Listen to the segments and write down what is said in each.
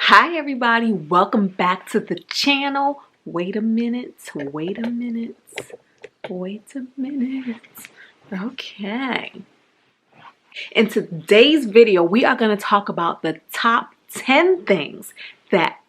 Hi everybody, welcome back to the channel. Wait a minute. Okay. In today's video, we are going to talk about the top 10 things that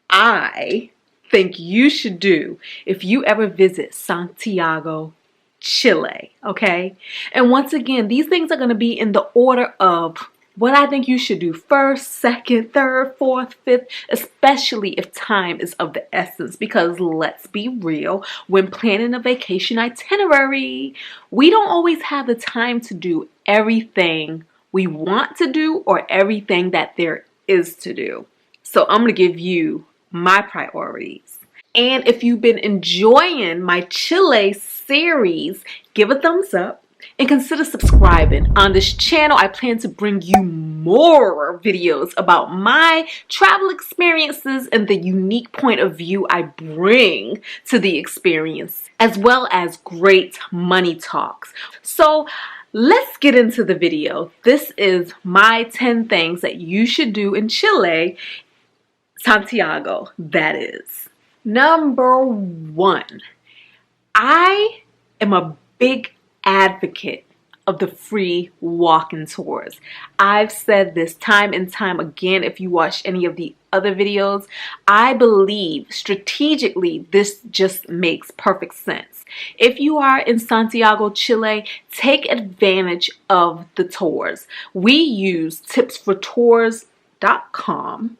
I think you should do if you ever visit Santiago, Chile, okay? And once again, these things are going to be in the order of what I think you should do first, second, third, fourth, fifth, especially if time is of the essence. Because let's be real, when planning a vacation itinerary, we don't always have the time to do everything we want to do or everything that there is to do. So I'm going to give you my priorities. And if you've been enjoying my Chile series, give a thumbs up. And consider subscribing. On this channel, I plan to bring you more videos about my travel experiences and the unique point of view I bring to the experience, as well as great money talks. So let's get into the video. This is my 10 things that you should do in Chile, Santiago, that is. Number 1, I am a big advocate of the free walk-in tours. I've said this time and time again. If you watch any of the other videos, I believe strategically this just makes perfect sense. If you are in Santiago, Chile, take advantage of the tours. We use tipsfortours.com,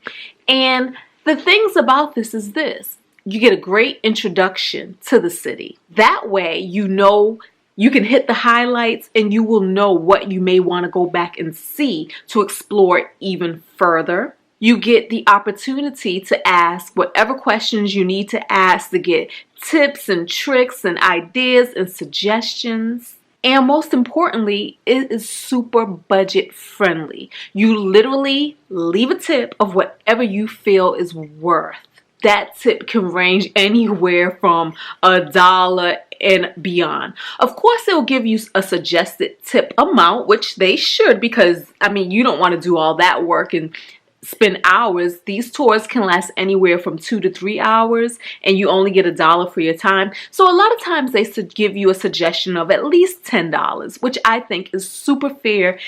and the things about this is this: you get a great introduction to the city. That way you know you can hit the highlights and you will know what you may want to go back and see to explore even further. You get the opportunity to ask whatever questions you need to ask to get tips and tricks and ideas and suggestions. And most importantly, it is super budget friendly. You literally leave a tip of whatever you feel is worth. That tip can range anywhere from $1 and beyond. Of course, they'll give you a suggested tip amount, which they should, because I mean, you don't want to do all that work and spend hours. These tours can last anywhere from 2 to 3 hours, and you only get $1 for your time. So a lot of times they give you a suggestion of at least $10, which I think is super fair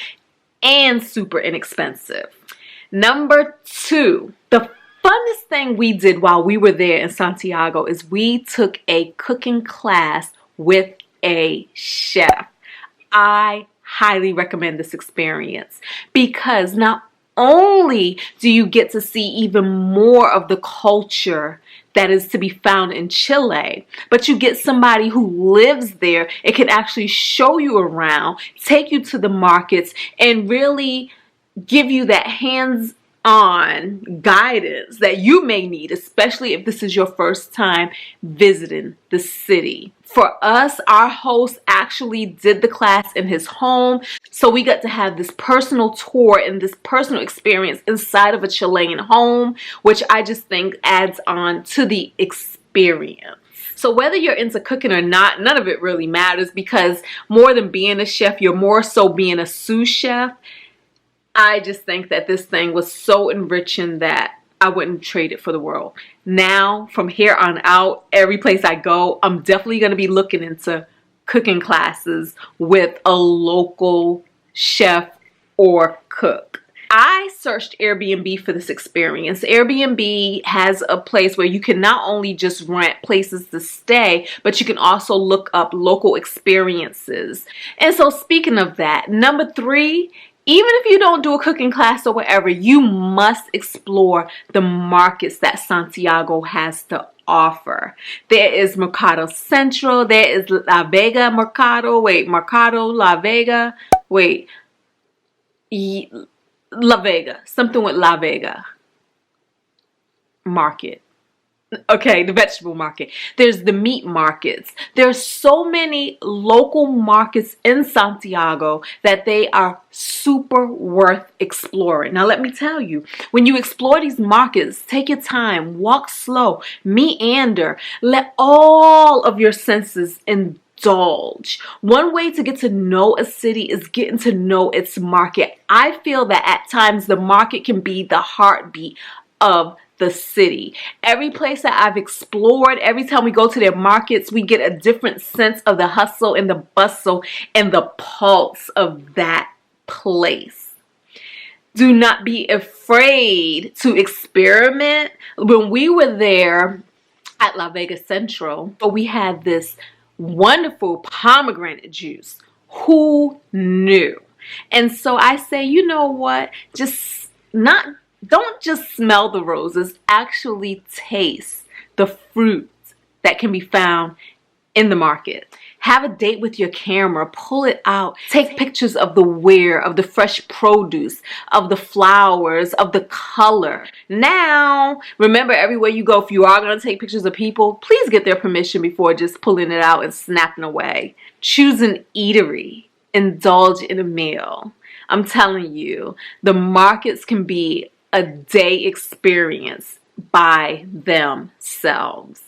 and super inexpensive. Number 2, the funnest thing we did while we were there in Santiago is we took a cooking class with a chef. I highly recommend this experience because not only do you get to see even more of the culture that is to be found in Chile, but you get somebody who lives there. It can actually show you around, take you to the markets, and really give you that hands-on guidance that you may need, especially if this is your first time visiting the city. For us, our host actually did the class in his home, so we got to have this personal tour and this personal experience inside of a Chilean home, which I just think adds on to the experience. So whether you're into cooking or not, none of it really matters, because more than being a chef, you're more so being a sous chef. I just think that this thing was so enriching that I wouldn't trade it for the world. Now, from here on out, every place I go, I'm definitely going to be looking into cooking classes with a local chef or cook. I searched Airbnb for this experience. Airbnb has a place where you can not only just rent places to stay, but you can also look up local experiences. And so speaking of that, number 3, even if you don't do a cooking class or whatever, you must explore the markets that Santiago has to offer. There is Mercado Central, there is La Vega Mercado, Mercado La Vega, La Vega, something with La Vega Market. Okay, the vegetable market. There's the meat markets. There's so many local markets in Santiago that they are super worth exploring. Now, let me tell you, when you explore these markets, take your time, walk slow, meander, let all of your senses indulge. One way to get to know a city is getting to know its market. I feel that at times the market can be the heartbeat of the city. Every place that I've explored, every time we go to their markets, we get a different sense of the hustle and the bustle and the pulse of that place. Do not be afraid to experiment. When we were there at La Vega Central, we had this wonderful pomegranate juice. Who knew? And so I say, you know what? Don't just smell the roses, actually taste the fruit that can be found in the market. Have a date with your camera, pull it out, take pictures of the wear, of the fresh produce, of the flowers, of the color. Now, remember, everywhere you go, if you are going to take pictures of people, please get their permission before just pulling it out and snapping away. Choose an eatery, indulge in a meal. I'm telling you, the markets can be a day experience by themselves.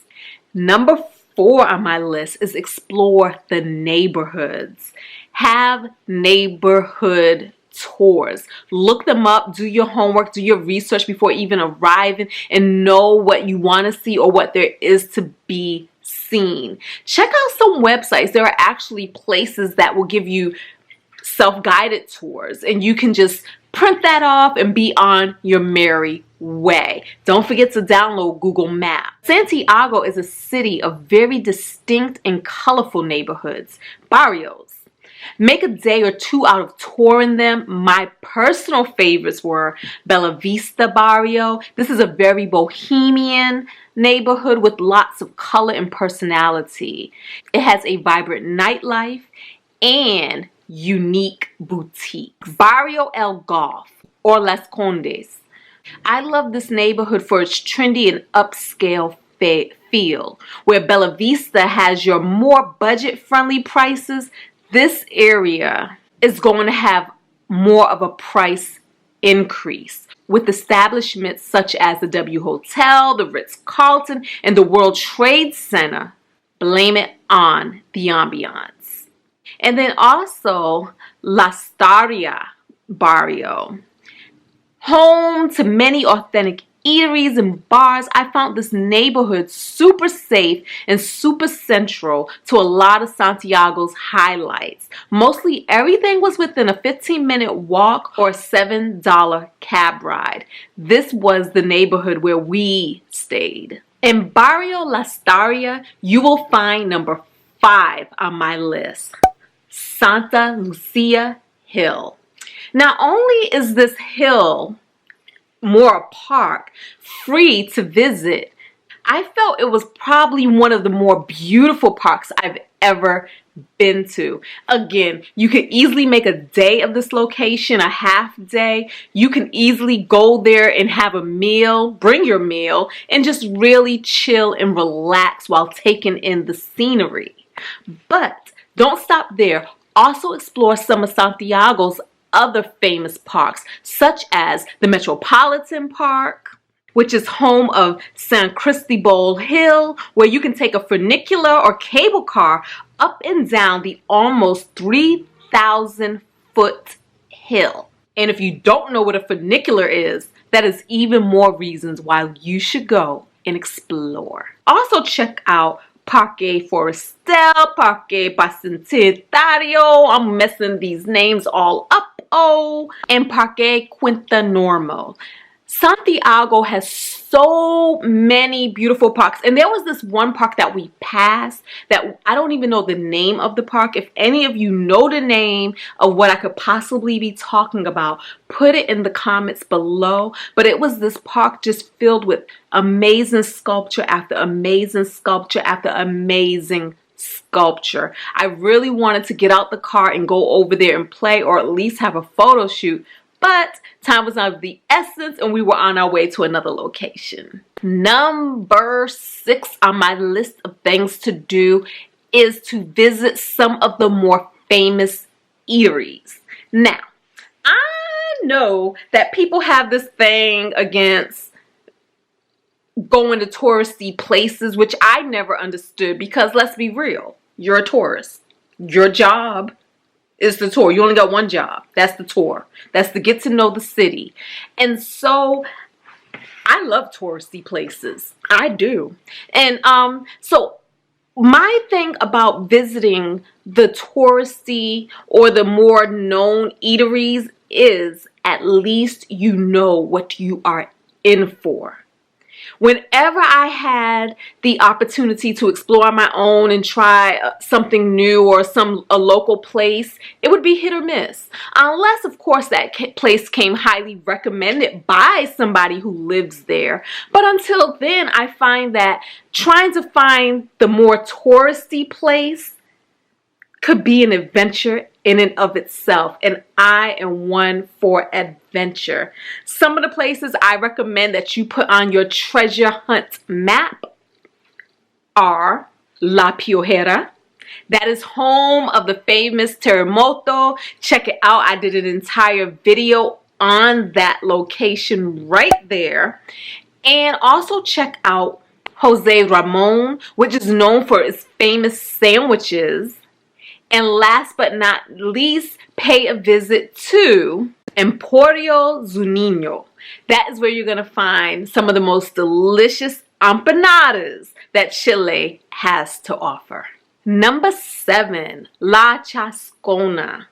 Number 4 on my list is explore the neighborhoods. Have neighborhood tours. Look them up, do your homework, do your research before even arriving, and know what you want to see or what there is to be seen. Check out some websites. There are actually places that will give you self-guided tours, and you can just print that off and be on your merry way. Don't forget to download Google Maps. Santiago is a city of very distinct and colorful neighborhoods, barrios. Make a day or two out of touring them. My personal favorites were Bella Vista Barrio. This is a very bohemian neighborhood with lots of color and personality. It has a vibrant nightlife and unique boutiques. Barrio El Golf or Las Condes. I love this neighborhood for its trendy and upscale feel. Where Bella Vista has your more budget-friendly prices, this area is going to have more of a price increase, with establishments such as the W Hotel, the Ritz-Carlton, and the World Trade Center. Blame it on the ambiance. And then also La Staria Barrio. Home to many authentic eateries and bars, I found this neighborhood super safe and super central to a lot of Santiago's highlights. Mostly everything was within a 15-minute walk or $7 cab ride. This was the neighborhood where we stayed. In Barrio La Staria, you will find number 5 on my list. Santa Lucia Hill. Not only is this hill more a park, free to visit, I felt it was probably one of the more beautiful parks I've ever been to. Again, you could easily make a day of this location, a half day. You can easily go there and have a meal, bring your meal, and just really chill and relax while taking in the scenery. But don't stop there. Also explore some of Santiago's other famous parks, such as the Metropolitan Park, which is home of San Cristobal Hill, where you can take a funicular or cable car up and down the almost 3,000-foot hill. And if you don't know what a funicular is, that is even more reasons why you should go and explore. Also check out Parque Forestal, Parque Bicentenario, I'm messing these names all up, and Parque Quinta Normal. Santiago has so many beautiful parks, and there was this one park that we passed that I don't even know the name of the park. If any of you know the name of what I could possibly be talking about, put it in the comments below. But it was this park just filled with amazing sculpture after amazing sculpture after amazing sculpture. I really wanted to get out the car and go over there and play, or at least have a photo shoot. But time was of the essence and we were on our way to another location. Number 6 on my list of things to do is to visit some of the more famous eateries. Now, I know that people have this thing against going to touristy places, which I never understood, because let's be real, you're a tourist. Your job is the tour. You only got one job. That's the tour. That's to get to know the city. And so I love touristy places. I do. And so my thing about visiting the touristy or the more known eateries is at least you know what you are in for. Whenever I had the opportunity to explore on my own and try something new or a local place, it would be hit or miss. Unless, of course, that place came highly recommended by somebody who lives there. But until then, I find that trying to find the more touristy place could be an adventure in and of itself, and I am one for adventure. Some of the places I recommend that you put on your treasure hunt map are La Piojera. That is home of the famous terremoto. Check it out. I did an entire video on that location right there. And also check out Jose Ramon, which is known for its famous sandwiches. And last but not least, pay a visit to Emporio Zunino. That is where you're going to find some of the most delicious empanadas that Chile has to offer. Number 7, La Chascona.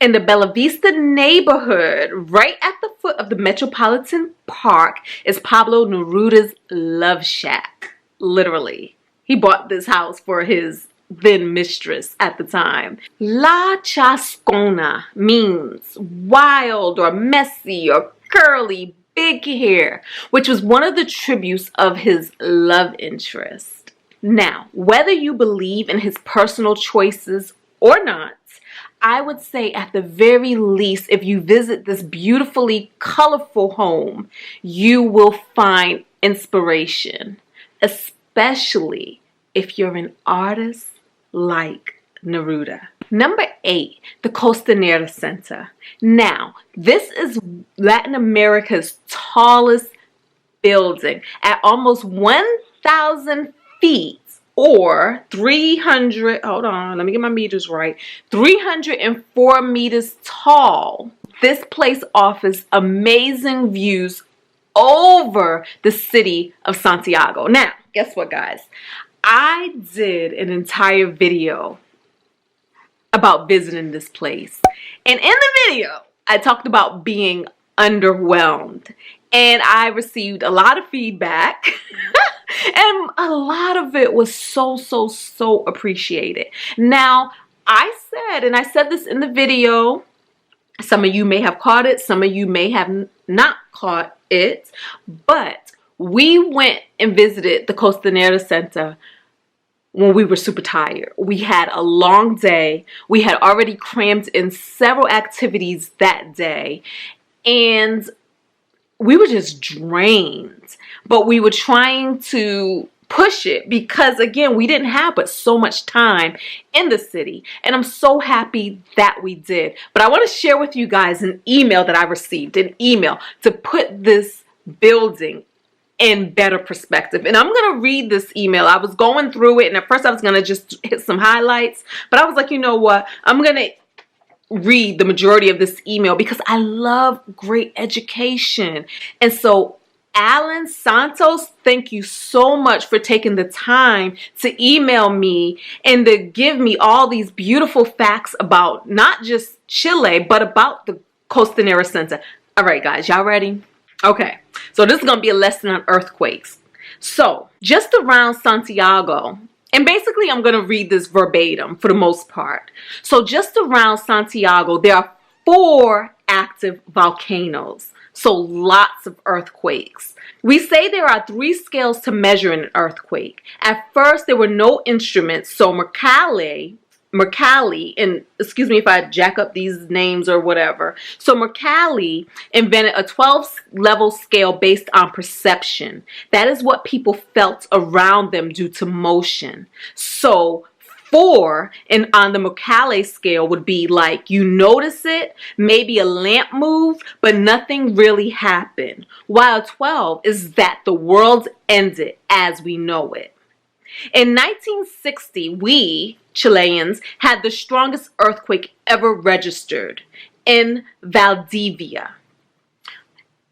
In the Bella Vista neighborhood, right at the foot of the Metropolitan Park, is Pablo Neruda's Love Shack. Literally. He bought this house for his then mistress at the time. La Chascona means wild or messy or curly, big hair, which was one of the tributes of his love interest. Now, whether you believe in his personal choices or not, I would say at the very least, if you visit this beautifully colorful home, you will find inspiration, especially if you're an artist like Neruda. Number 8, the Costanera Center. Now, this is Latin America's tallest building at almost 1,000 feet or 300, hold on, let me get my meters right, 304 meters tall. This place offers amazing views over the city of Santiago. Now, guess what, guys? I did an entire video about visiting this place. And in the video, I talked about being underwhelmed. And I received a lot of feedback. And a lot of it was so appreciated. Now, I said this in the video. Some of you may have caught it. Some of you may have not caught it. But we went and visited the Costanera Center when we were super tired. We had a long day. We had already crammed in several activities that day. And we were just drained. But we were trying to push it because, again, we didn't have but so much time in the city. And I'm so happy that we did. But I want to share with you guys an email that I received, an email to put this building in better perspective. And I'm going to read this email. I was going through it, and at first I was going to just hit some highlights. But I was like, you know what? I'm going to read the majority of this email because I love great education. And so Alan Santos, thank you so much for taking the time to email me and to give me all these beautiful facts about not just Chile, but about the Costanera Center. All right, guys, y'all ready? Okay, so this is going to be a lesson on earthquakes. So just around Santiago, and basically I'm going to read this verbatim for the most part. So just around Santiago, there are 4 active volcanoes. So lots of earthquakes. We say there are 3 scales to measure an earthquake. At first, there were no instruments, so Mercalli, and excuse me if I jack up these names or whatever. So Mercalli invented a 12-level scale based on perception. That is what people felt around them due to motion. So 4 on the Mercalli scale would be like you notice it, maybe a lamp moved, but nothing really happened. While 12 is that the world ended as we know it. In 1960, we, Chileans, had the strongest earthquake ever registered in Valdivia.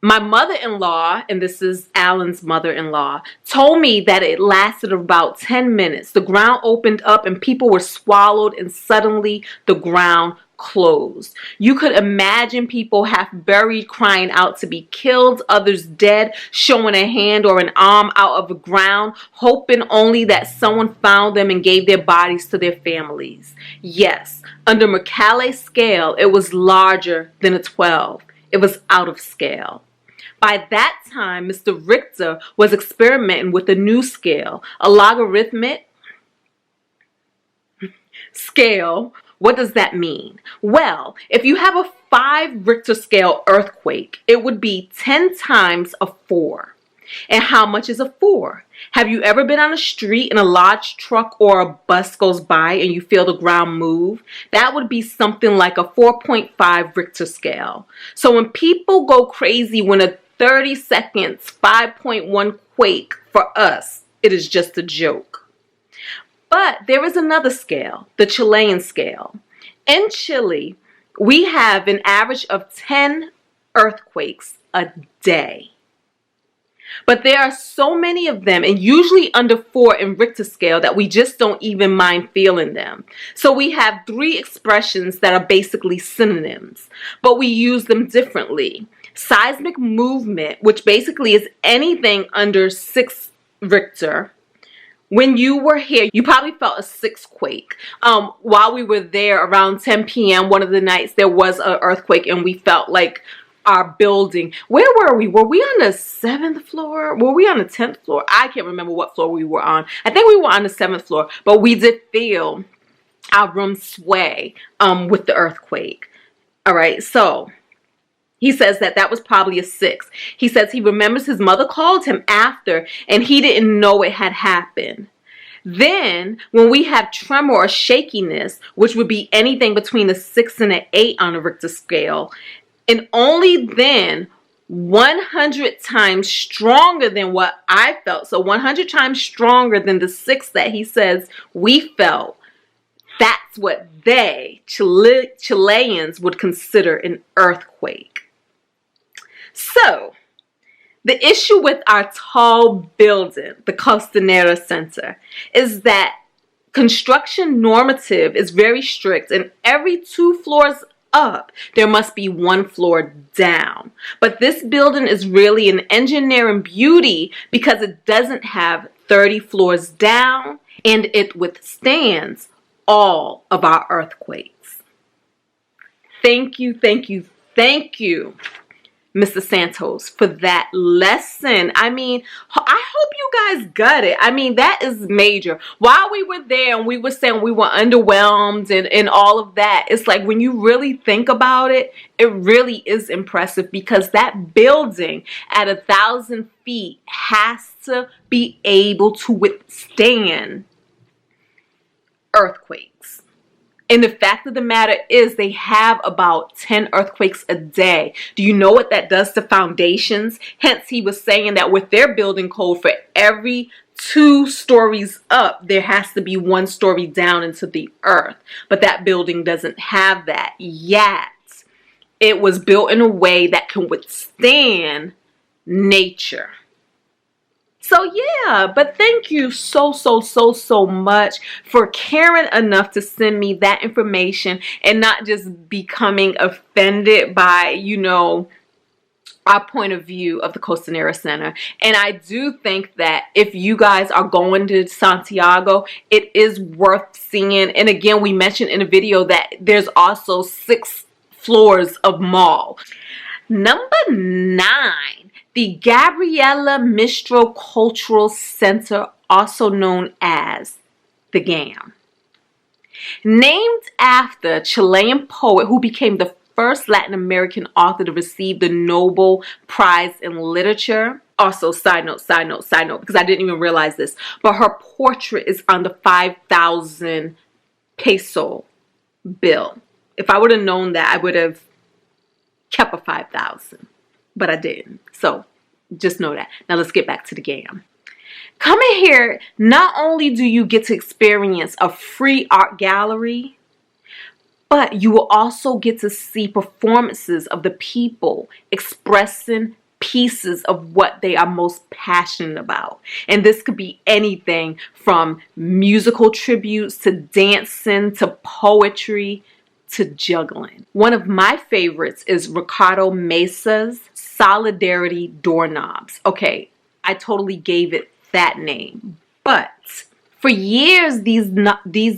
My mother-in-law, and this is Alan's mother-in-law, told me that it lasted about 10 minutes. The ground opened up and people were swallowed and suddenly the ground closed. You could imagine people half buried crying out to be killed, others dead, showing a hand or an arm out of the ground, hoping only that someone found them and gave their bodies to their families. Yes, under Mercalli's scale, it was larger than a 12. It was out of scale. By that time, Mr. Richter was experimenting with a new scale, a logarithmic scale. What does that mean? Well, if you have a 5 Richter scale earthquake, it would be 10 times a 4. And how much is a 4? Have you ever been on a street and a large truck or a bus goes by and you feel the ground move? That would be something like a 4.5 Richter scale. So when people go crazy when a 30 seconds 5.1 quake, for us, it is just a joke. But there is another scale, the Chilean scale. In Chile, we have an average of 10 earthquakes a day. But there are so many of them, and usually under 4 in Richter scale, that we just don't even mind feeling them. So we have 3 expressions that are basically synonyms, but we use them differently. Seismic movement, which basically is anything under 6 Richter. When you were here, you probably felt a 6 quake. While we were there around 10 p.m. one of the nights, there was an earthquake and we felt like our building. Where were we? Were we on the 7th floor? Were we on the 10th floor? I can't remember what floor we were on. I think we were on the 7th floor, but we did feel our room sway with the earthquake. All right, so he says that that was probably a 6. He says he remembers his mother called him after and he didn't know it had happened. Then, when we have tremor or shakiness, which would be anything between a 6 and an 8 on a Richter scale, and only then 100 times stronger than what I felt. So 100 times stronger than the 6 that he says we felt. That's what they, Chileans, would consider an earthquake. So, the issue with our tall building, the Costanera Center, is that construction normative is very strict, and every 2 floors up, there must be 1 floor down. But this building is really an engineering beauty because it doesn't have 30 floors down and it withstands all of our earthquakes. Thank you, thank you, thank you, Mr. Santos, for that lesson. I mean, I hope you guys got it. I mean, that is major. While we were there and we were saying we were underwhelmed and all of that, it's like when you really think about it, it really is impressive because that building at 1,000 feet has to be able to withstand earthquakes. And the fact of the matter is they have about 10 earthquakes a day. Do you know what that does to foundations? Hence, he was saying that with their building code, for every 2 stories up, there has to be 1 story down into the earth. But that building doesn't have that yet. It was built in a way that can withstand nature. So yeah, but thank you so much for caring enough to send me that information and not just becoming offended by, you know, our point of view of the Costanera Center. And I do think that if you guys are going to Santiago, it is worth seeing. And again, we mentioned in a video that there's also 6 floors of mall. Number 9. The Gabriela Mistral Cultural Center, also known as the GAM. Named after Chilean poet who became the first Latin American author to receive the Nobel Prize in Literature. Also, side note, because I didn't even realize this, but her portrait is on the 5,000 peso bill. If I would have known that, I would have kept a 5,000. But I didn't. So just know that. Now let's get back to the GAM. Coming here, not only do you get to experience a free art gallery, but you will also get to see performances of the people expressing pieces of what they are most passionate about. And this could be anything from musical tributes to dancing to poetry to juggling. One of my favorites is Ricardo Mesa's Solidarity Doorknobs. Okay, I totally gave it that name, but for years, these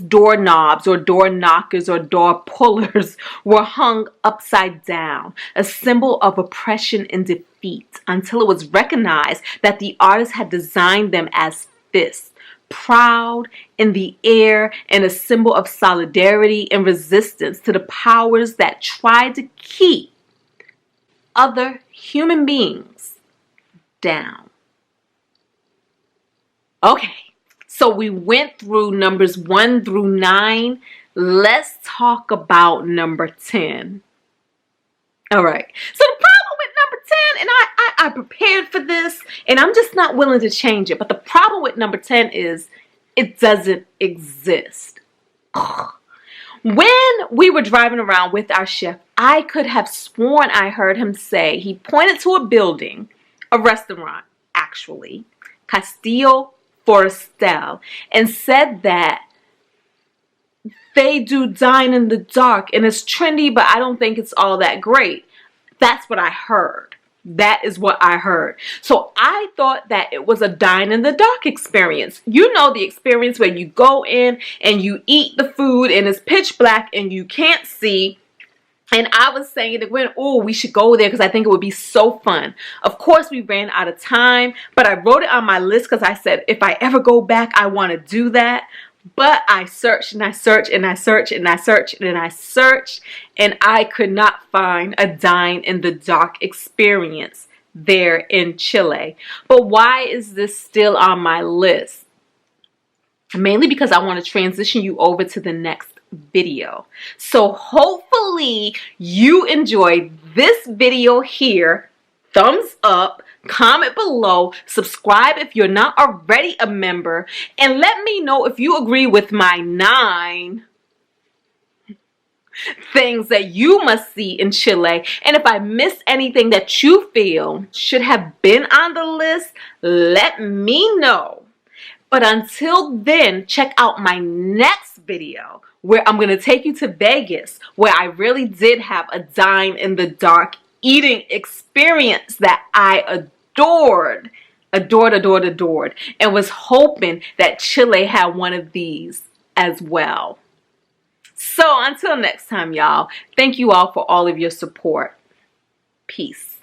doorknobs or door knockers or door pullers were hung upside down, a symbol of oppression and defeat, until it was recognized that the artist had designed them as fists, proud in the air and a symbol of solidarity and resistance to the powers that tried to keep other human beings down. Okay. So we went through numbers 1 through 9. Let's talk about number 10. All right. So the problem with number 10, and I prepared for this, and I'm just not willing to change it. But the problem with number 10 is it doesn't exist. When we were driving around with our chef, I could have sworn I heard him say, he pointed to a building, a restaurant, actually, Castillo Forestal, and said that they do dine in the dark and it's trendy, but I don't think it's all that great. That's what I heard. That is what I heard. So I thought that it was a dine in the dark experience. You know, the experience where you go in and you eat the food and it's pitch black and you can't see. And I was saying that we should go there because I think it would be so fun. Of course, we ran out of time, but I wrote it on my list because I said, if I ever go back, I want to do that. But I searched and I searched and I searched and I searched and I searched, and I could not find a dine in the dark experience there in Chile. But why is this still on my list? Mainly because I want to transition you over to the next video. So hopefully you enjoyed this video here. Thumbs up, comment below, subscribe if you're not already a member, and let me know if you agree with my 9 things that you must see in Chile. And if I missed anything that you feel should have been on the list, let me know. But until then, check out my next video where I'm going to take you to Vegas, where I really did have a dine in the dark eating experience that I adored, and was hoping that Chile had one of these as well. So until next time, y'all, thank you all for all of your support. Peace.